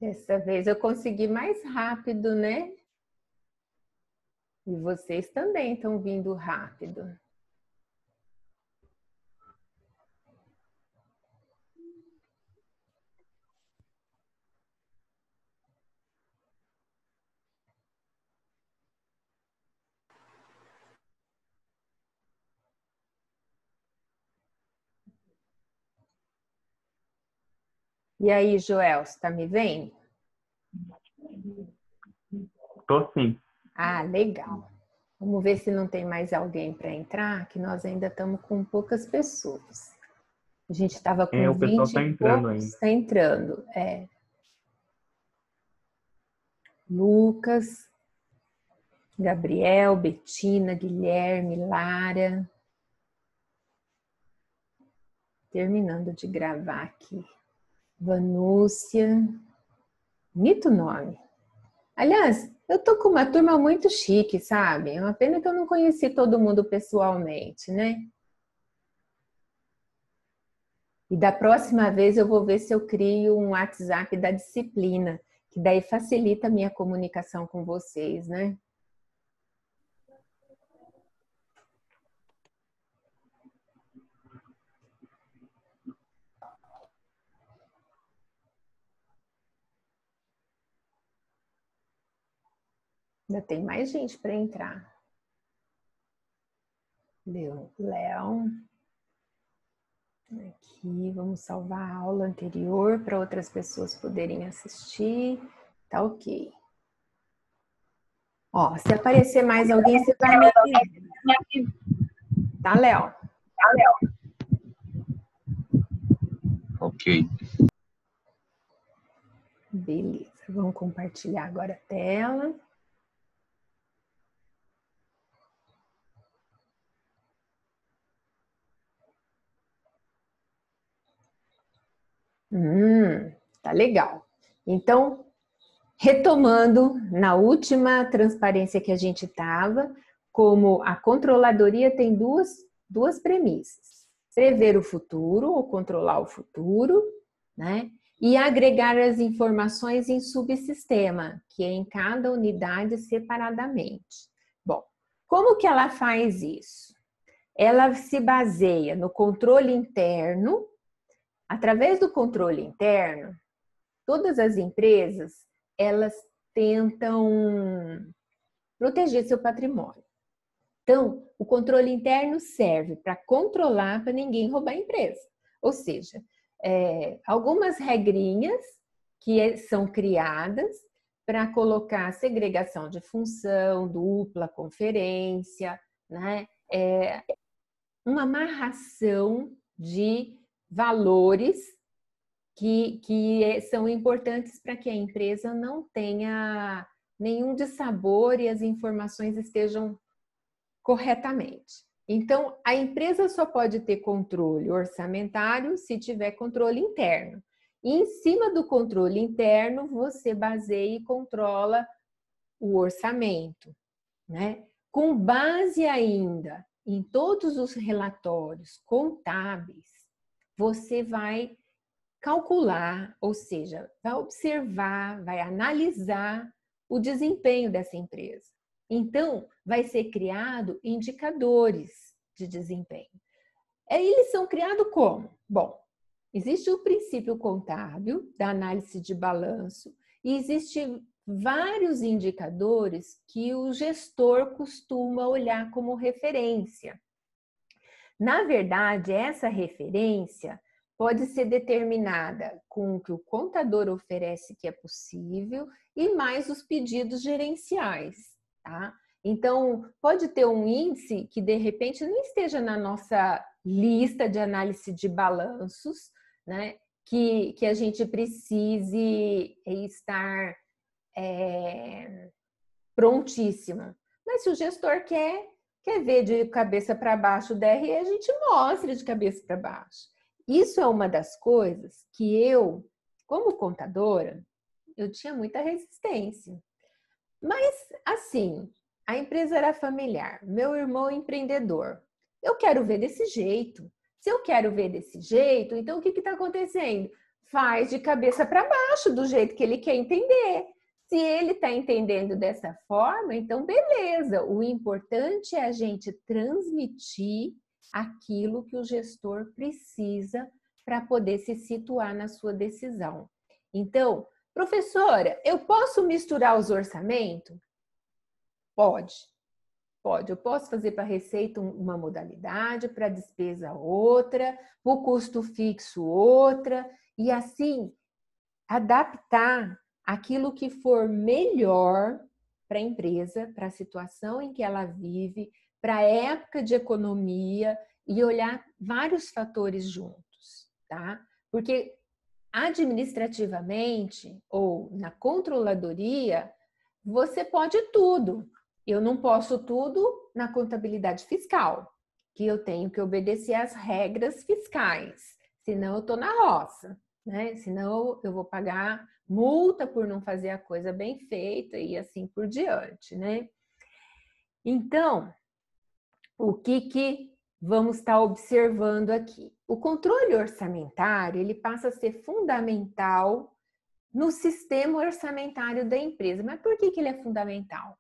Dessa vez eu consegui mais rápido, né? E vocês também estão vindo rápido. E aí, Joel, você está me vendo? Tô sim. Ah, legal. Vamos ver se não tem mais alguém para entrar, que nós ainda estamos com poucas pessoas. A gente estava com O pessoal 20 tá e entrando poucos, ainda. está entrando. Lucas, Gabriel, Betina, Guilherme, Lara. Terminando de gravar aqui. Vanúcia. Bonito nome. Aliás, eu tô com uma turma muito chique, sabe? É uma pena que eu não conheci todo mundo pessoalmente, né? E da próxima vez eu vou ver se eu crio um WhatsApp da disciplina, que daí facilita a minha comunicação com vocês, né? Ainda tem mais gente para entrar. Léo. Aqui, vamos salvar a aula anterior para outras pessoas poderem assistir. Tá ok. Ó, se aparecer mais alguém, você vai me avisar. Tá, Léo? Ok. Beleza, vamos compartilhar agora a tela. Tá legal. Então, retomando na última transparência que a gente estava, como a controladoria tem duas premissas: prever o futuro ou controlar o futuro, né? E agregar as informações em subsistema, que é em cada unidade separadamente. Bom, como que ela faz isso? Ela se baseia no controle interno. Através do controle interno, todas as empresas, elas tentam proteger seu patrimônio. Então, o controle interno serve para controlar, para ninguém roubar a empresa. Ou seja, algumas regrinhas que são criadas para colocar segregação de função, dupla conferência, né? Uma amarração de valores que são importantes para que a empresa não tenha nenhum dissabor e as informações estejam corretamente. Então, a empresa só pode ter controle orçamentário se tiver controle interno. E em cima do controle interno, você baseia e controla o orçamento, né? Com base ainda em todos os relatórios contábeis, você vai calcular, ou seja, vai observar, vai analisar o desempenho dessa empresa. Então, vai ser criado indicadores de desempenho. Eles são criados como? Bom, existe o princípio contábil da análise de balanço e existem vários indicadores que o gestor costuma olhar como referência. Na verdade, essa referência pode ser determinada com o que o contador oferece que é possível e mais os pedidos gerenciais, tá? Então, pode ter um índice que de repente não esteja na nossa lista de análise de balanços, né? Que a gente precise estar prontíssima. Mas se o gestor quer ver de cabeça para baixo o DRE, a gente mostra de cabeça para baixo. Isso é uma das coisas que eu, como contadora, eu tinha muita resistência. Mas, assim, a empresa era familiar, meu irmão é empreendedor. Eu quero ver desse jeito. Se eu quero ver desse jeito, então o que está acontecendo? faz de cabeça para baixo, do jeito que ele quer entender. Se ele está entendendo dessa forma, então beleza. O importante é a gente transmitir aquilo que o gestor precisa para poder se situar na sua decisão. Então, professora, eu posso misturar os orçamentos? Pode. Pode. Eu posso fazer para a receita uma modalidade, para a despesa outra, para o custo fixo outra, e assim adaptar aquilo que for melhor para a empresa, para a situação em que ela vive, para a época de economia e olhar vários fatores juntos, tá? Porque administrativamente ou na controladoria, você pode tudo. Eu não posso tudo na contabilidade fiscal, que eu tenho que obedecer às regras fiscais, senão eu estou na roça, né? Senão eu vou pagar multa por não fazer a coisa bem feita e assim por diante, né? Então, o que vamos estar observando aqui? O controle orçamentário, ele passa a ser fundamental no sistema orçamentário da empresa. Mas por que ele é fundamental?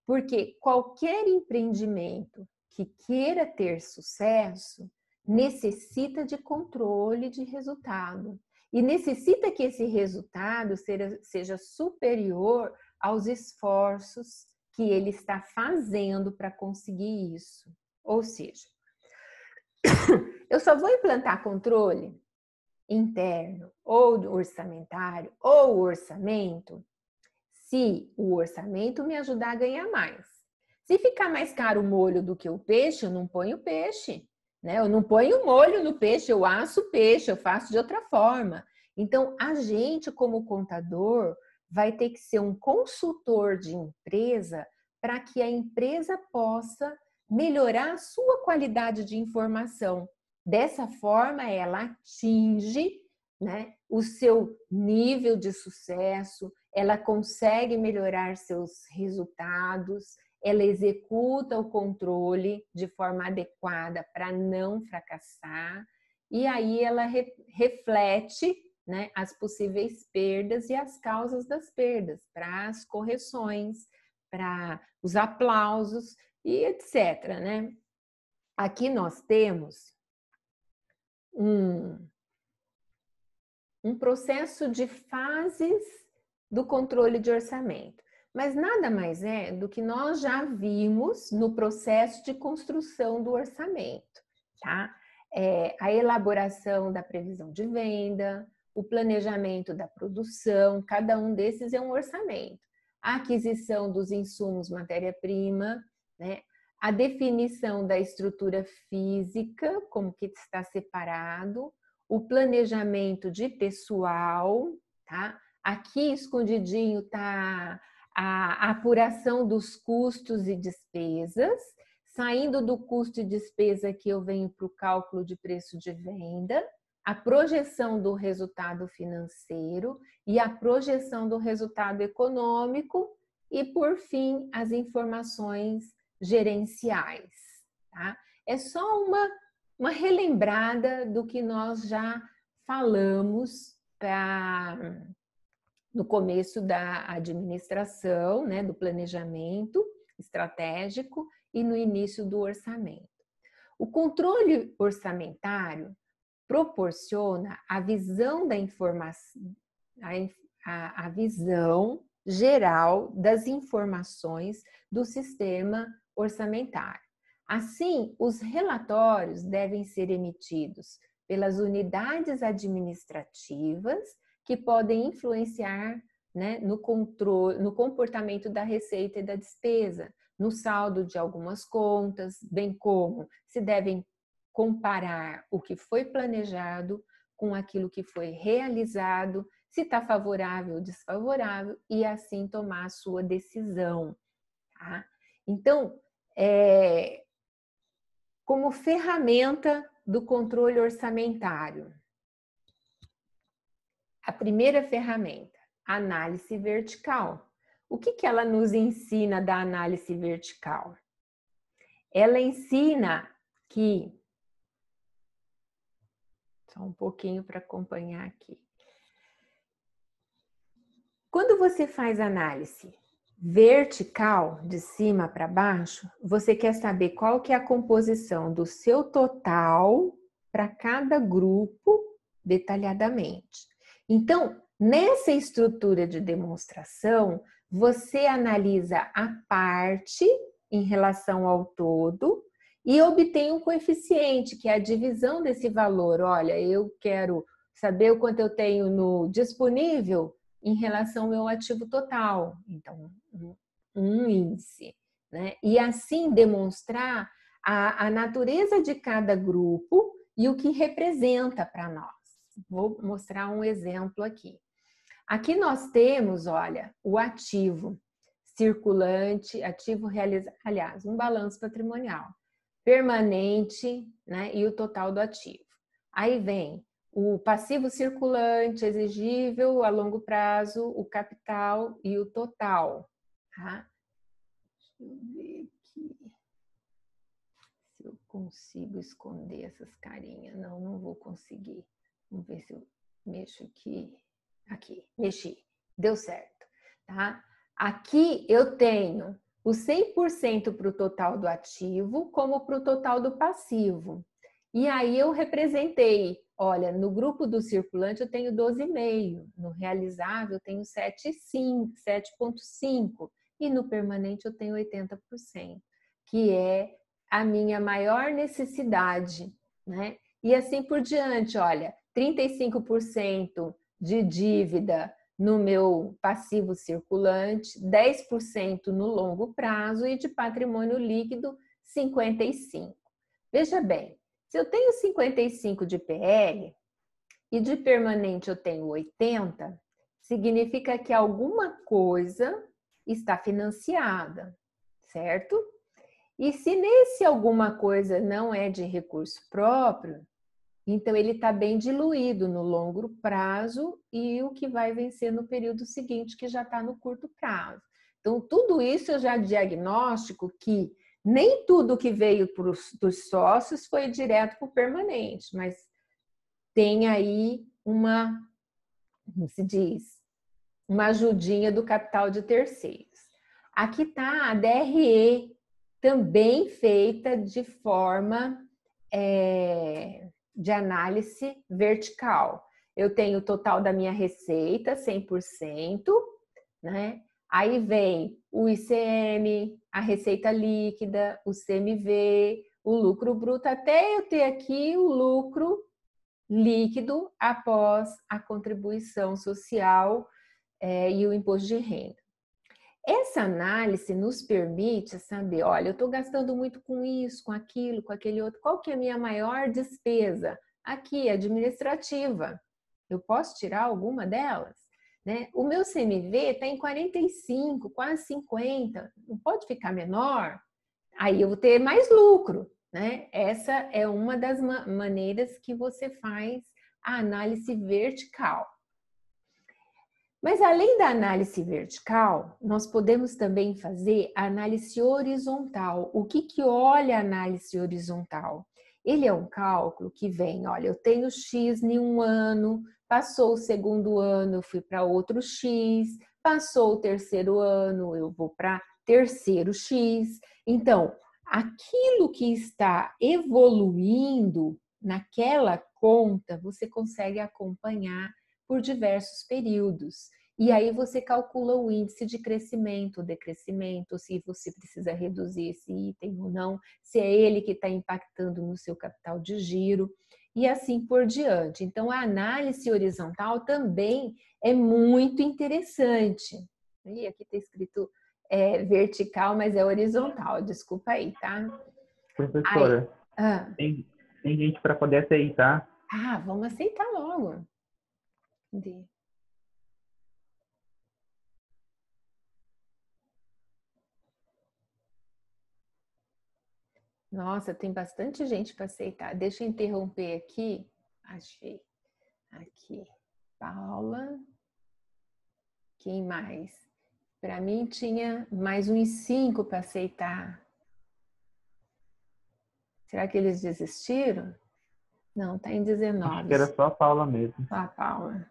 Porque qualquer empreendimento que queira ter sucesso necessita de controle de resultado e necessita que esse resultado seja superior aos esforços que ele está fazendo para conseguir isso. Ou seja, eu só vou implantar controle interno ou orçamentário ou orçamento se o orçamento me ajudar a ganhar mais. Se ficar mais caro o molho do que o peixe, eu não ponho peixe, né? Eu não ponho molho no peixe, eu asso o peixe, eu faço de outra forma. Então, a gente, como contador, vai ter que ser um consultor de empresa para que a empresa possa melhorar a sua qualidade de informação. Dessa forma, ela atinge, né, o seu nível de sucesso, ela consegue melhorar seus resultados, ela executa o controle de forma adequada para não fracassar, e aí ela reflete, né, as possíveis perdas e as causas das perdas, para as correções, para os aplausos e etc, né? Aqui nós temos um processo de fases do controle de orçamento. Mas nada mais é do que nós já vimos no processo de construção do orçamento, tá? A elaboração da previsão de venda, o planejamento da produção, cada um desses é um orçamento. A aquisição dos insumos, matéria-prima, né? A definição da estrutura física, como que está separado, o planejamento de pessoal, tá? Aqui escondidinho tá a apuração dos custos e despesas. Saindo do custo e despesa aqui eu venho para o cálculo de preço de venda, a projeção do resultado financeiro e a projeção do resultado econômico e, por fim, as informações gerenciais, tá? É só uma relembrada do que nós já falamos no começo da administração, né, do planejamento estratégico e no início do orçamento. O controle orçamentário proporciona a visão da informação, a visão geral das informações do sistema orçamentário. Assim, os relatórios devem ser emitidos pelas unidades administrativas que podem influenciar, né, no controle, no comportamento da receita e da despesa, no saldo de algumas contas, bem como se devem comparar o que foi planejado com aquilo que foi realizado, se está favorável ou desfavorável, e assim tomar a sua decisão, tá? Então, como ferramenta do controle orçamentário, a primeira ferramenta, análise vertical. O que ela nos ensina da análise vertical? Ela ensina que, só um pouquinho para acompanhar aqui, Quando você faz análise vertical, de cima para baixo, você quer saber qual que é a composição do seu total para cada grupo detalhadamente. Então, nessa estrutura de demonstração, você analisa a parte em relação ao todo e obtém um coeficiente, que é a divisão desse valor. Olha, eu quero saber o quanto eu tenho no disponível em relação ao meu ativo total. Então, um índice, né? E assim demonstrar a natureza de cada grupo e o que representa para nós. Vou mostrar um exemplo aqui. Aqui nós temos, olha, o ativo circulante, ativo realizado, aliás, um balanço patrimonial permanente, né, e o total do ativo. Aí vem o passivo circulante exigível a longo prazo, o capital e o total. Tá? Deixa eu ver aqui se eu consigo esconder essas carinhas. Não, não vou conseguir. Vamos ver se eu mexo aqui. Aqui, mexi. Deu certo. Tá? Aqui eu tenho o 100% para o total do ativo, como para o total do passivo. E aí eu representei, olha, no grupo do circulante eu tenho 12,5, no realizável eu tenho 7,5 e no permanente eu tenho 80%, que é a minha maior necessidade, né? E assim por diante, olha, 35% de dívida no meu passivo circulante, 10% no longo prazo e de patrimônio líquido, 55%. Veja bem, se eu tenho 55 de PL e de permanente eu tenho 80, significa que alguma coisa está financiada, certo? E se nesse alguma coisa não é de recurso próprio, então ele está bem diluído no longo prazo e o que vai vencer no período seguinte, que já está no curto prazo. Então, tudo isso eu já diagnóstico que nem tudo que veio dos sócios foi direto para o permanente, mas tem aí uma, como se diz, uma ajudinha do capital de terceiros. Aqui está a DRE, também feita de forma de análise vertical. Eu tenho o total da minha receita, 100%, né? Aí vem o ICM, a receita líquida, o CMV, o lucro bruto, até eu ter aqui o lucro líquido após a contribuição social e o imposto de renda. Essa análise nos permite saber, olha, eu estou gastando muito com isso, com aquilo, com aquele outro. Qual que é a minha maior despesa? Aqui, administrativa. Eu posso tirar alguma delas? Né? O meu CMV está em 45, quase 50. Não pode ficar menor? Aí eu vou ter mais lucro. Né? Essa é uma das maneiras que você faz a análise vertical. Mas além da análise vertical, nós podemos também fazer a análise horizontal. O que olha a análise horizontal? Ele é um cálculo que vem, olha, eu tenho X em um ano, passou o segundo ano, eu fui para outro X, passou o terceiro ano, eu vou para terceiro X. Então, aquilo que está evoluindo naquela conta, você consegue acompanhar por diversos períodos. E aí você calcula o índice de crescimento ou decrescimento, se você precisa reduzir esse item ou não, se é ele que está impactando no seu capital de giro e assim por diante. Então, a análise horizontal também é muito interessante. E aqui está escrito vertical, mas é horizontal, desculpa aí, tá? Professora, tem gente para poder aceitar. Vamos aceitar logo. Nossa, tem bastante gente para aceitar. Deixa eu interromper aqui. Achei. Aqui. Paula. Quem mais? Para mim tinha mais uns 5 para aceitar. Será que eles desistiram? Não, tá em 19. Acho que era só a Paula mesmo. Só a Paula.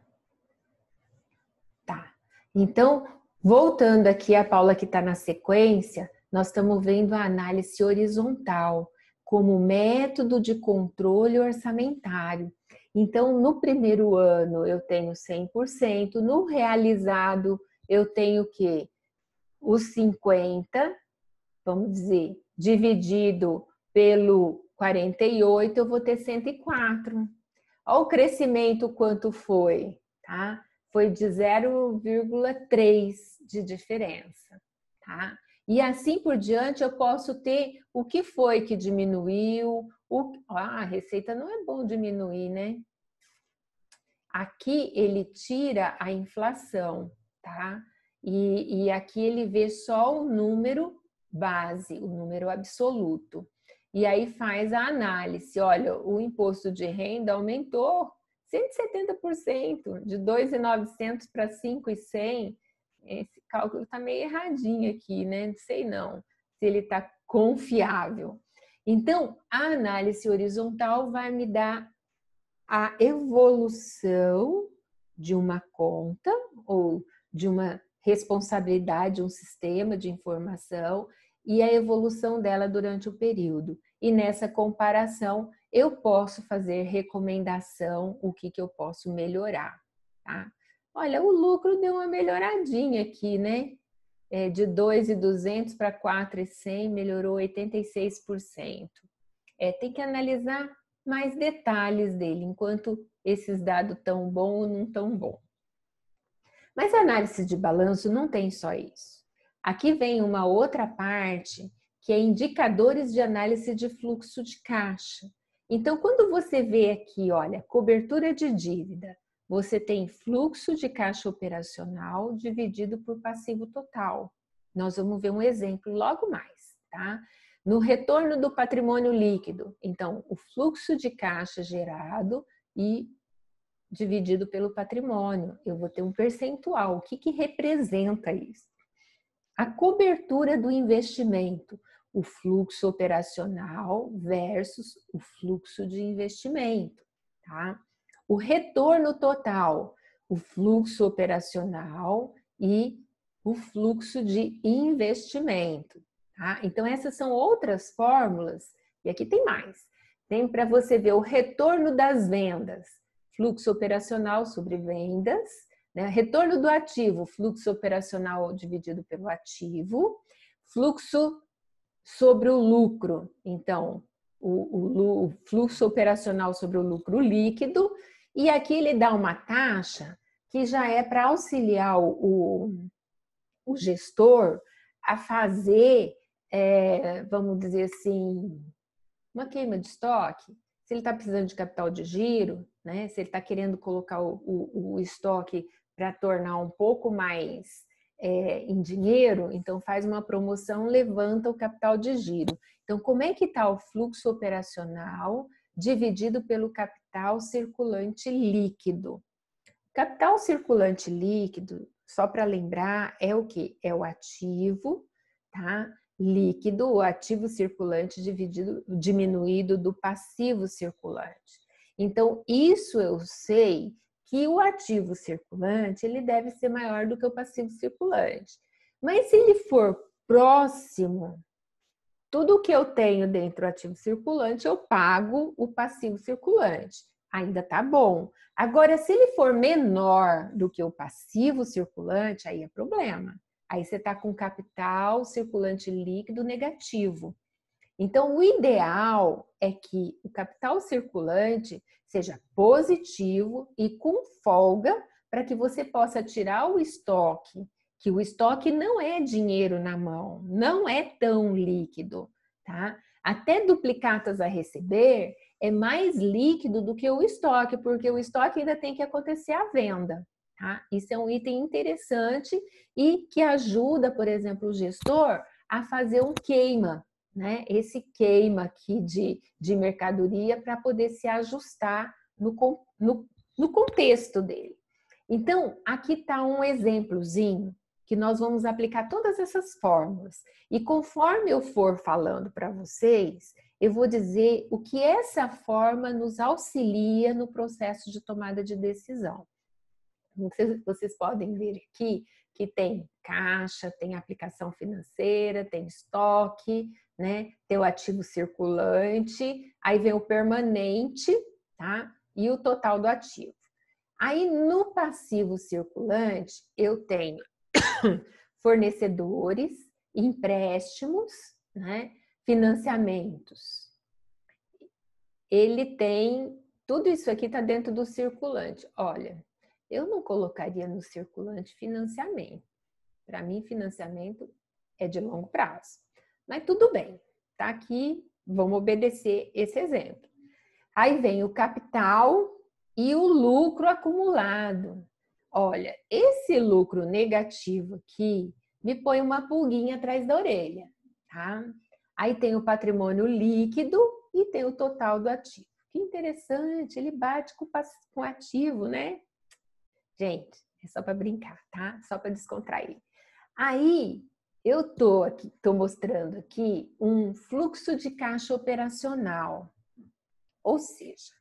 Tá. Então, voltando aqui a Paula que está na sequência, nós estamos vendo a análise horizontal como método de controle orçamentário. Então, no primeiro ano eu tenho 100%, no realizado eu tenho o quê? Os 50, vamos dizer, dividido pelo 48, eu vou ter 104. Olha o crescimento quanto foi, tá? Foi de 0,3 de diferença, tá? E assim por diante eu posso ter o que foi que diminuiu. A receita não é bom diminuir, né? Aqui ele tira a inflação, tá? E aqui ele vê só o número base, o número absoluto. E aí faz a análise. Olha, o imposto de renda aumentou 170%, de 2.900 para 5.100. Esse cálculo está meio erradinho aqui, né? Não sei não se ele está confiável. Então, a análise horizontal vai me dar a evolução de uma conta ou de uma responsabilidade, um sistema de informação e a evolução dela durante o período. E nessa comparação, eu posso fazer recomendação, o que eu posso melhorar, tá? Olha, o lucro deu uma melhoradinha aqui, né? De 2.200 para 4.100, melhorou 86%. Tem que analisar mais detalhes dele, enquanto esses dados tão bom ou não tão bom. Mas a análise de balanço não tem só isso. Aqui vem uma outra parte, que é indicadores de análise de fluxo de caixa. Então, quando você vê aqui, olha, cobertura de dívida, você tem fluxo de caixa operacional dividido por passivo total. Nós vamos ver um exemplo logo mais, tá? No retorno do patrimônio líquido, então, o fluxo de caixa gerado e dividido pelo patrimônio. Eu vou ter um percentual. O que representa isso? A cobertura do investimento, o fluxo operacional versus o fluxo de investimento, tá? O retorno total, o fluxo operacional e o fluxo de investimento, tá? Então, essas são outras fórmulas, e aqui tem mais. Tem para você ver o retorno das vendas, fluxo operacional sobre vendas, né? Retorno do ativo, fluxo operacional dividido pelo ativo, fluxo sobre o lucro, então, o fluxo operacional sobre o lucro líquido, e aqui ele dá uma taxa que já é para auxiliar o gestor a fazer, vamos dizer assim, uma queima de estoque. Se ele está precisando de capital de giro, né? Se ele está querendo colocar o estoque para tornar um pouco mais em dinheiro, então faz uma promoção, levanta o capital de giro. Então, como é que está o fluxo operacional dividido pelo capital circulante líquido? Capital circulante líquido, só para lembrar, é o que? É o ativo, tá? Líquido, o ativo circulante diminuído do passivo circulante. Então, isso eu sei que o ativo circulante ele deve ser maior do que o passivo circulante. Mas se ele for próximo, tudo que eu tenho dentro do ativo circulante, eu pago o passivo circulante. Ainda tá bom. Agora, se ele for menor do que o passivo circulante, aí é problema. Aí você está com capital circulante líquido negativo. Então, o ideal é que o capital circulante seja positivo e com folga para que você possa tirar o estoque, que o estoque não é dinheiro na mão, não é tão líquido, tá? Até duplicatas a receber é mais líquido do que o estoque, porque o estoque ainda tem que acontecer a venda, tá? Isso é um item interessante e que ajuda, por exemplo, o gestor a fazer um queima, né? Esse queima aqui de mercadoria para poder se ajustar no contexto dele. Então, aqui está um exemplozinho que nós vamos aplicar todas essas fórmulas. E conforme eu for falando para vocês, eu vou dizer o que essa forma nos auxilia no processo de tomada de decisão. Vocês podem ver aqui, que tem caixa, tem aplicação financeira, tem estoque, né? Tem o ativo circulante, aí vem o permanente, tá? E o total do ativo. Aí no passivo circulante, eu tenho fornecedores, empréstimos, né? Financiamentos. Ele tem, tudo isso aqui está dentro do circulante. Olha, eu não colocaria no circulante financiamento. Para mim, financiamento é de longo prazo. Mas tudo bem, tá aqui, vamos obedecer esse exemplo. Aí vem o capital e o lucro acumulado. Olha, esse lucro negativo aqui me põe uma pulguinha atrás da orelha, tá? Aí tem o patrimônio líquido e tem o total do ativo. Que interessante, ele bate com o ativo, né? Gente, é só para brincar, tá? Só para descontrair. Aí, eu tô mostrando aqui um fluxo de caixa operacional. Ou seja,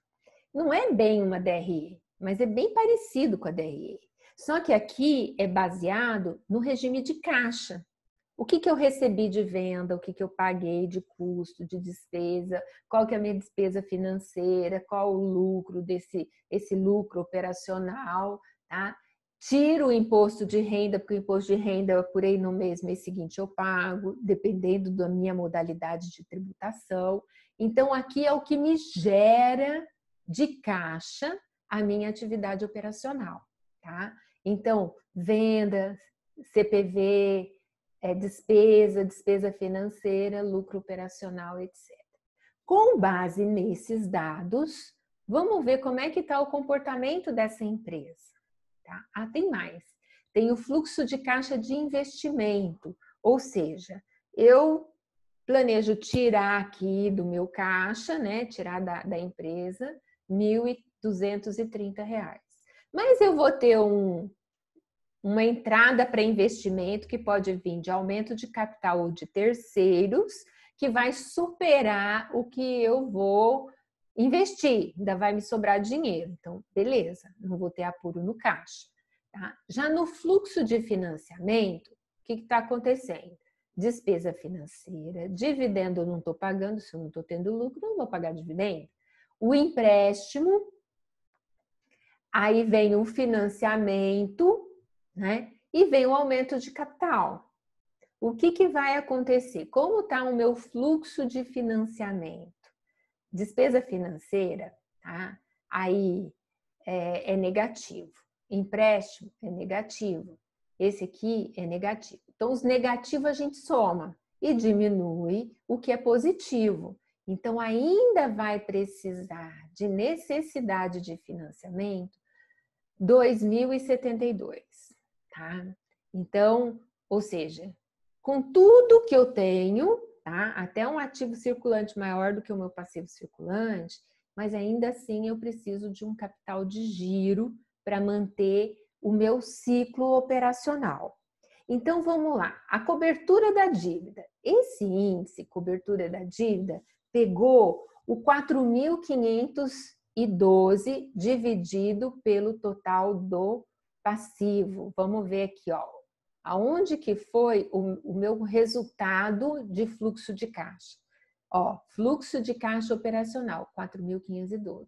não é bem uma DRE, mas é bem parecido com a DRE. Só que aqui é baseado no regime de caixa. O que eu recebi de venda, o que eu paguei de custo, de despesa, qual que é a minha despesa financeira, qual o lucro esse lucro operacional, tá? Tiro o imposto de renda, porque o imposto de renda eu apurei no mês seguinte eu pago, dependendo da minha modalidade de tributação. Então, aqui é o que me gera de caixa a minha atividade operacional, tá? Então, vendas, CPV, despesa financeira, lucro operacional, etc. Com base nesses dados, vamos ver como é que está o comportamento dessa empresa. Tá? Ah, tem mais. Tem o fluxo de caixa de investimento, ou seja, eu planejo tirar aqui do meu caixa, né? Tirar da empresa R$ 1.230. Mas eu vou ter uma entrada para investimento que pode vir de aumento de capital ou de terceiros, que vai superar o que eu vou investir, ainda vai me sobrar dinheiro. Então, beleza, não vou ter apuro no caixa. Tá? Já no fluxo de financiamento, o que está acontecendo? Despesa financeira, dividendo eu não estou pagando, se eu não estou tendo lucro, não vou pagar dividendo. O empréstimo, aí vem o financiamento, né? E vem o aumento de capital. O que vai acontecer? Como está o meu fluxo de financiamento? Despesa financeira, tá? Aí é negativo. Empréstimo é negativo. Esse aqui é negativo. Então, os negativos a gente soma e diminui o que é positivo. Então, ainda vai precisar de necessidade de financiamento 2.072, tá? Então, ou seja, com tudo que eu tenho, tá? Até um ativo circulante maior do que o meu passivo circulante, mas ainda assim eu preciso de um capital de giro para manter o meu ciclo operacional. Então, vamos lá. A cobertura da dívida. Esse índice, cobertura da dívida, pegou o 4.512 dividido pelo total do passivo. Vamos ver aqui, ó. Aonde que foi o meu resultado de fluxo de caixa? Ó, fluxo de caixa operacional, 4.512,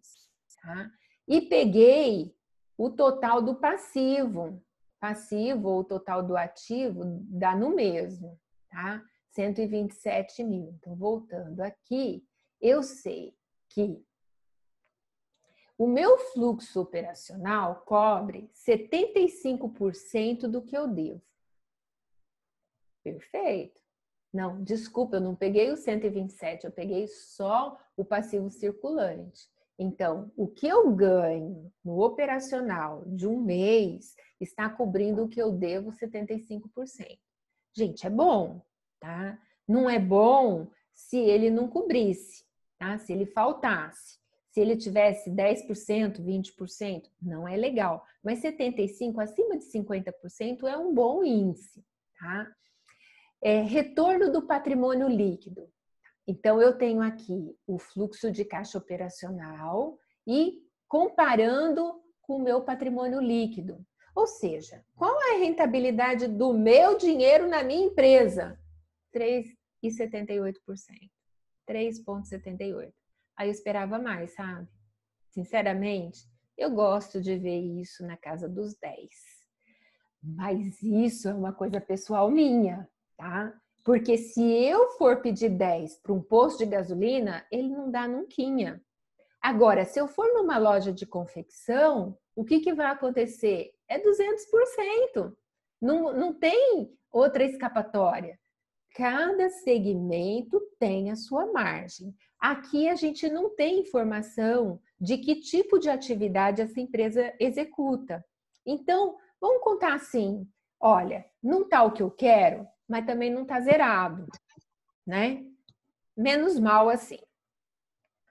tá? E peguei o total do passivo. Passivo ou total do ativo dá no mesmo, tá? 127 mil. Então, voltando aqui, eu sei que o meu fluxo operacional cobre 75% do que eu devo. Perfeito. Não, desculpa, eu não peguei o 127, eu peguei só o passivo circulante. Então, o que eu ganho no operacional de um mês está cobrindo o que eu devo 75%. Gente, é bom, tá? Não é bom se ele não cobrisse, tá? Se ele faltasse. Se ele tivesse 10%, 20%, não é legal. Mas 75%, acima de 50% é um bom índice, tá? Retorno do patrimônio líquido. Então, eu tenho aqui o fluxo de caixa operacional e comparando com o meu patrimônio líquido. Ou seja, qual é a rentabilidade do meu dinheiro na minha empresa? 3,78%. 3,78%. Aí eu esperava mais, sabe? Sinceramente, eu gosto de ver isso na casa dos 10. Mas isso é uma coisa pessoal minha, tá? Porque se eu for pedir 10 para um posto de gasolina, ele não dá nunquinha. Agora, se eu for numa loja de confecção, o que vai acontecer? É 200%. Não tem outra escapatória. Cada segmento tem a sua margem. Aqui a gente não tem informação de que tipo de atividade essa empresa executa. Então, vamos contar assim, olha, não está o que eu quero, mas também não está zerado, né? Menos mal assim.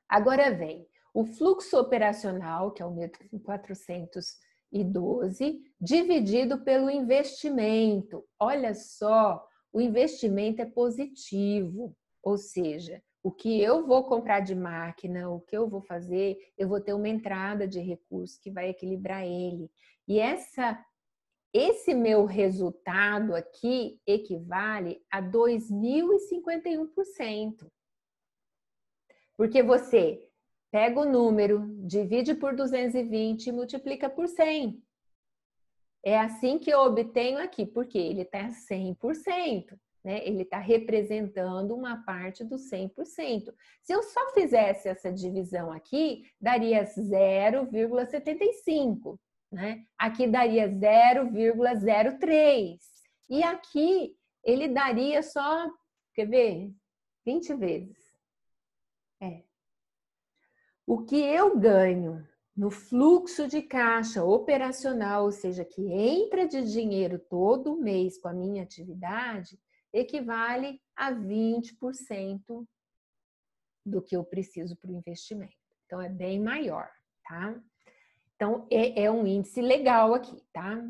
Agora vem o fluxo operacional, que é o 1.412, dividido pelo investimento. Olha só, o investimento é positivo, ou seja, o que eu vou comprar de máquina, o que eu vou fazer, eu vou ter uma entrada de recursos que vai equilibrar ele. E esse meu resultado aqui equivale a 2.051%. Porque você pega o número, divide por 220 e multiplica por 100. É assim que eu obtenho aqui, porque ele está 100%, né? Ele está representando uma parte do 100%. Se eu só fizesse essa divisão aqui, daria 0,75, né? Aqui daria 0,03. E aqui ele daria só, quer ver? 20 vezes. O que eu ganho no fluxo de caixa operacional, ou seja, que entra de dinheiro todo mês com a minha atividade, equivale a 20% do que eu preciso para o investimento. Então, é bem maior, tá? Então, é um índice legal aqui, tá?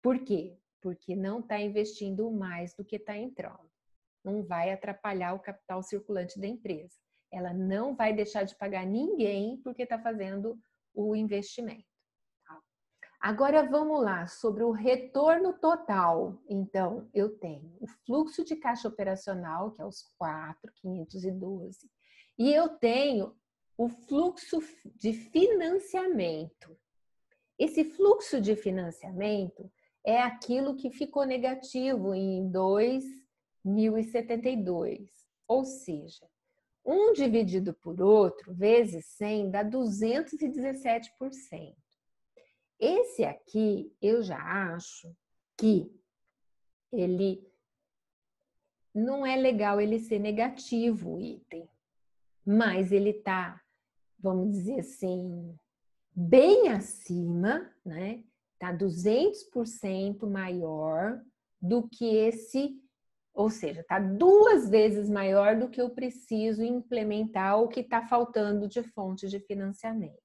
Por quê? Porque não está investindo mais do que está entrando. Não vai atrapalhar o capital circulante da empresa. Ela não vai deixar de pagar ninguém porque está fazendo o investimento. Agora vamos lá, sobre o retorno total. Então, eu tenho o fluxo de caixa operacional, que é os 4.512, e eu tenho o fluxo de financiamento. Esse fluxo de financiamento é aquilo que ficou negativo em 2.072, ou seja, 1 dividido por outro, vezes 100, dá 217%. Esse aqui, eu já acho que ele não é legal ele ser negativo, o item. Mas ele está, vamos dizer assim, bem acima, né? Está 200% maior do que esse, ou seja, está 2 vezes maior do que eu preciso implementar o que está faltando de fonte de financiamento.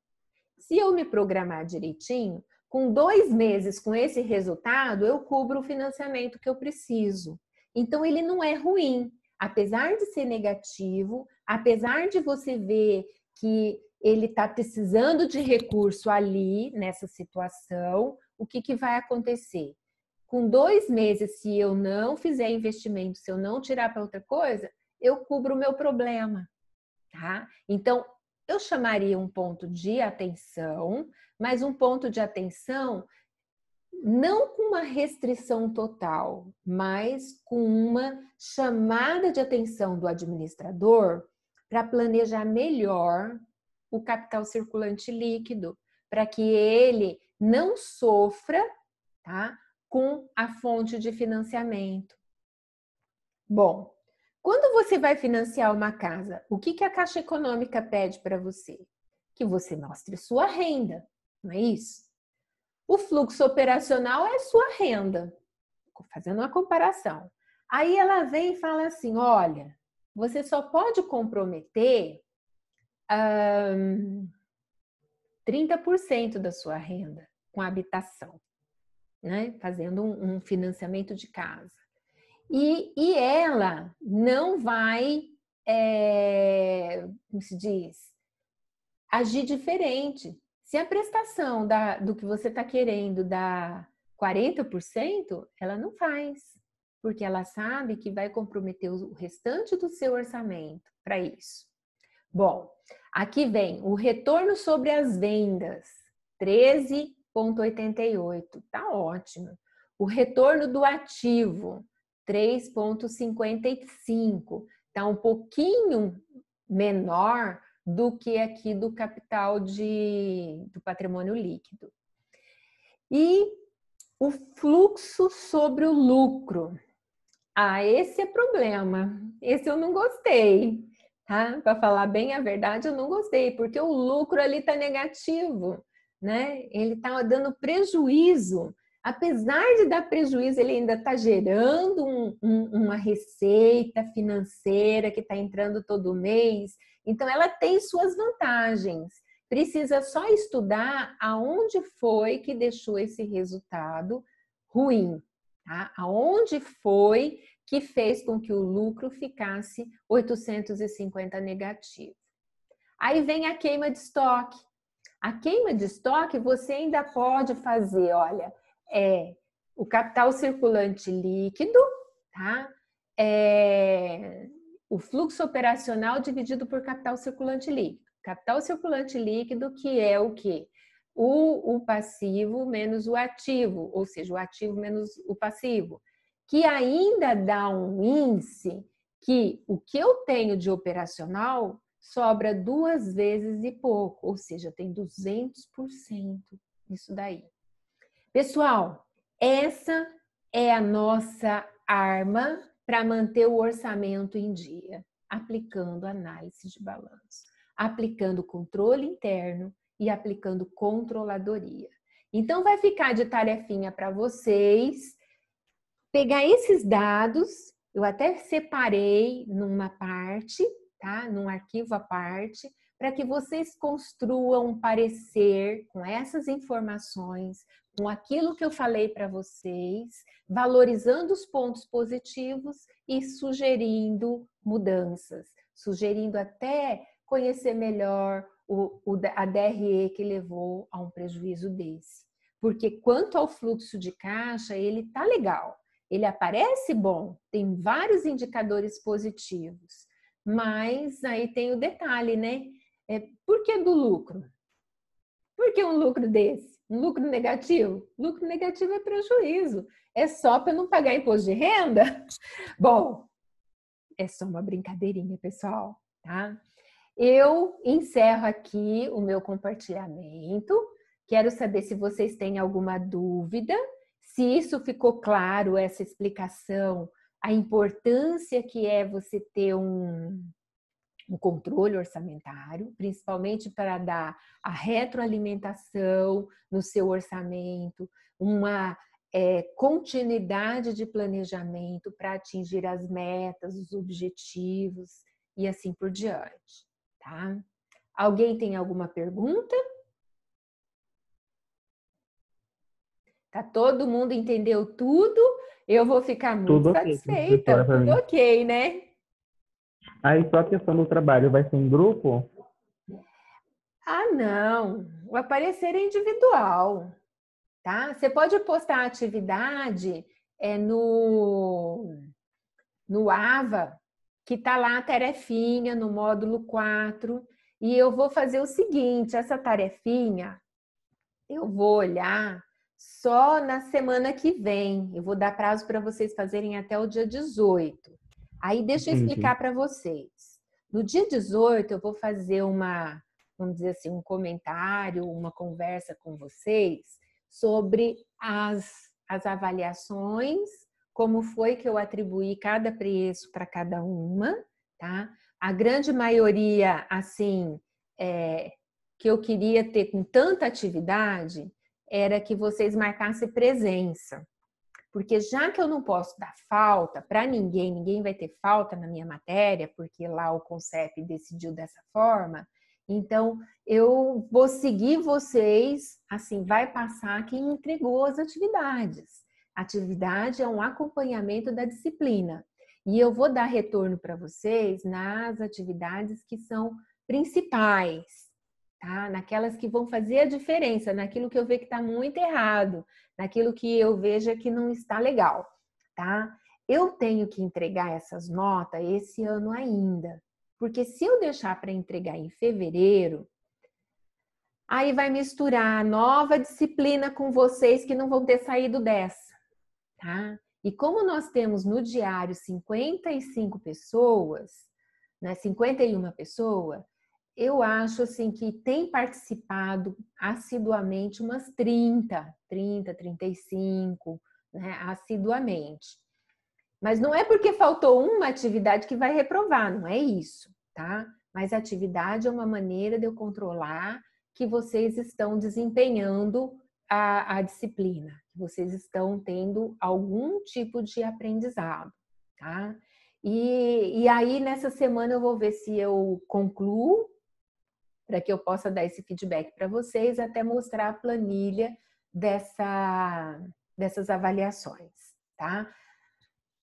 Se eu me programar direitinho, com 2 meses com esse resultado, eu cubro o financiamento que eu preciso. Então, ele não é ruim. Apesar de ser negativo, apesar de você ver que ele está precisando de recurso ali, nessa situação, o que vai acontecer? Com 2 meses, se eu não fizer investimento, se eu não tirar para outra coisa, eu cubro o meu problema, tá? Então, eu chamaria um ponto de atenção, mas um ponto de atenção não com uma restrição total, mas com uma chamada de atenção do administrador para planejar melhor o capital circulante líquido, para que ele não sofra, tá, com a fonte de financiamento. Bom, quando você vai financiar uma casa, o que a Caixa Econômica pede para você? Que você mostre sua renda, não é isso? O fluxo operacional é sua renda, fazendo uma comparação. Aí ela vem e fala assim, olha, você só pode comprometer 30% da sua renda com a habitação, né? Fazendo um financiamento de casa. E ela não vai, como se diz, agir diferente. Se a prestação do que você está querendo, da 40%, ela não faz, porque ela sabe que vai comprometer o restante do seu orçamento para isso. Bom, aqui vem o retorno sobre as vendas, 13,88, tá ótimo. O retorno do ativo, 3,55, tá um pouquinho menor do que aqui do capital do patrimônio líquido. E o fluxo sobre o lucro. Esse é problema. Esse eu não gostei, tá? Para falar bem a verdade, eu não gostei, porque o lucro ali tá negativo, né? Ele tá dando prejuízo. Apesar de dar prejuízo, ele ainda está gerando uma receita financeira que está entrando todo mês. Então, ela tem suas vantagens. Precisa só estudar aonde foi que deixou esse resultado ruim, tá? Aonde foi que fez com que o lucro ficasse 850 negativo. Aí vem a queima de estoque. A queima de estoque você ainda pode fazer, olha, o capital circulante líquido, tá? O fluxo operacional dividido por capital circulante líquido. Capital circulante líquido, que é o quê? O passivo menos o ativo, ou seja, o ativo menos o passivo, que ainda dá um índice que o que eu tenho de operacional sobra 2 vezes e pouco, ou seja, tem 200% isso daí. Pessoal, essa é a nossa arma para manter o orçamento em dia, aplicando análise de balanço, aplicando controle interno e aplicando controladoria. Então, vai ficar de tarefinha para vocês pegar esses dados, eu até separei numa parte, tá? Num arquivo à parte, para que vocês construam um parecer com essas informações, com aquilo que eu falei para vocês, valorizando os pontos positivos e sugerindo mudanças, sugerindo até conhecer melhor a DRE que levou a um prejuízo desse. Porque quanto ao fluxo de caixa, ele tá legal, ele aparece bom, tem vários indicadores positivos, mas aí tem o detalhe, né? Por que do lucro? Por que um lucro desse? Um lucro negativo? Lucro negativo é prejuízo. É só para não pagar imposto de renda? Bom, é só uma brincadeirinha, pessoal, tá? Eu encerro aqui o meu compartilhamento. Quero saber se vocês têm alguma dúvida, se isso ficou claro, essa explicação, a importância que é você ter um controle orçamentário, principalmente para dar a retroalimentação no seu orçamento, uma continuidade de planejamento para atingir as metas, os objetivos e assim por diante, tá? Alguém tem alguma pergunta? Tá, todo mundo entendeu tudo? Eu vou ficar muito tudo satisfeita. Okay, tudo ok, né? Aí só a questão do trabalho vai ser em grupo? Ah, não. O aparecer é individual, tá? Você pode postar a atividade no AVA, que tá lá a tarefinha no módulo 4, e eu vou fazer o seguinte, essa tarefinha eu vou olhar só na semana que vem. Eu vou dar prazo para vocês fazerem até o dia 18. Aí deixa eu explicar para vocês. No dia 18 eu vou fazer vamos dizer assim, um comentário, uma conversa com vocês sobre as avaliações, como foi que eu atribuí cada preço para cada uma, tá? A grande maioria, assim, que eu queria ter com tanta atividade, era que vocês marcassem presença. Porque já que eu não posso dar falta para ninguém vai ter falta na minha matéria, porque lá o CONCEP decidiu dessa forma, então eu vou seguir vocês, assim, vai passar quem entregou as atividades. A atividade é um acompanhamento da disciplina. E eu vou dar retorno para vocês nas atividades que são principais, tá? Naquelas que vão fazer a diferença, naquilo que eu vejo que está muito errado, naquilo que eu vejo que não está legal, tá? Eu tenho que entregar essas notas esse ano ainda, porque se eu deixar para entregar em fevereiro, aí vai misturar nova disciplina com vocês que não vão ter saído dessa, tá? E como nós temos no diário 55 pessoas, né, 51 pessoas, eu acho assim que tem participado assiduamente umas 35, né, assiduamente. Mas não é porque faltou uma atividade que vai reprovar, não é isso, tá? Mas a atividade é uma maneira de eu controlar que vocês estão desempenhando a disciplina, que vocês estão tendo algum tipo de aprendizado, tá? E aí, nessa semana, eu vou ver se eu concluo, para que eu possa dar esse feedback para vocês, até mostrar a planilha dessas avaliações, tá?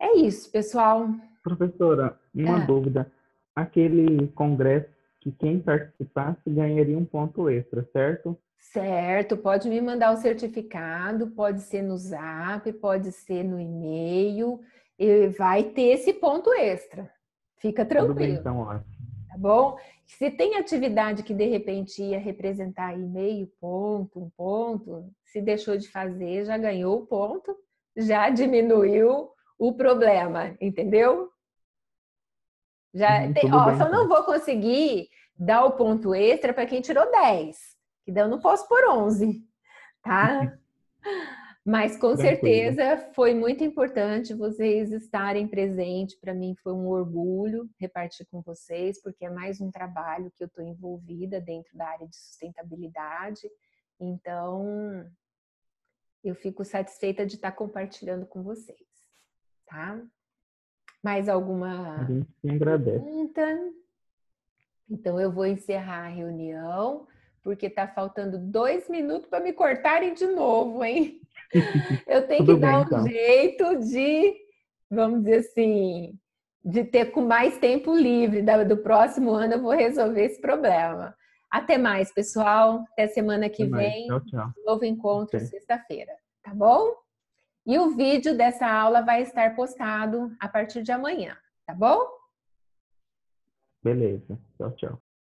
É isso, pessoal. Professora, uma Ah, dúvida. Aquele congresso que quem participasse ganharia um ponto extra, certo? certo, pode me mandar o certificado, pode ser no Zap, pode ser no e-mail, e vai ter esse ponto extra. Fica Tudo bem, tranquilo, então, ótimo. tá bom? Se tem atividade que de repente ia representar aí meio ponto, um ponto, se deixou de fazer, já ganhou o ponto, já diminuiu o problema, entendeu? Já tem, Tudo ó, bem, só não então. vou conseguir dar o ponto extra para quem tirou 10, que daí eu não posso por 11, tá? Mas com Tranquilo. certeza foi muito importante vocês estarem presentes. Para mim foi um orgulho repartir com vocês, porque é mais um trabalho que eu estou envolvida dentro da área de sustentabilidade. Então, eu fico satisfeita de estar compartilhando com vocês, tá? Mais A alguma gente se agradece. pergunta? Então, eu vou encerrar a reunião, porque está faltando 2 minutos para me cortarem de novo, hein? Eu tenho que Tudo bem, dar um então. jeito de, vamos dizer assim, de ter com mais tempo livre. Do próximo ano eu vou resolver esse problema. Até mais, pessoal. Até semana que Até mais. vem. Tchau, tchau. Novo encontro Até. sexta-feira, tá bom? E o vídeo dessa aula vai estar postado a partir de amanhã, tá bom? Beleza. Tchau, tchau.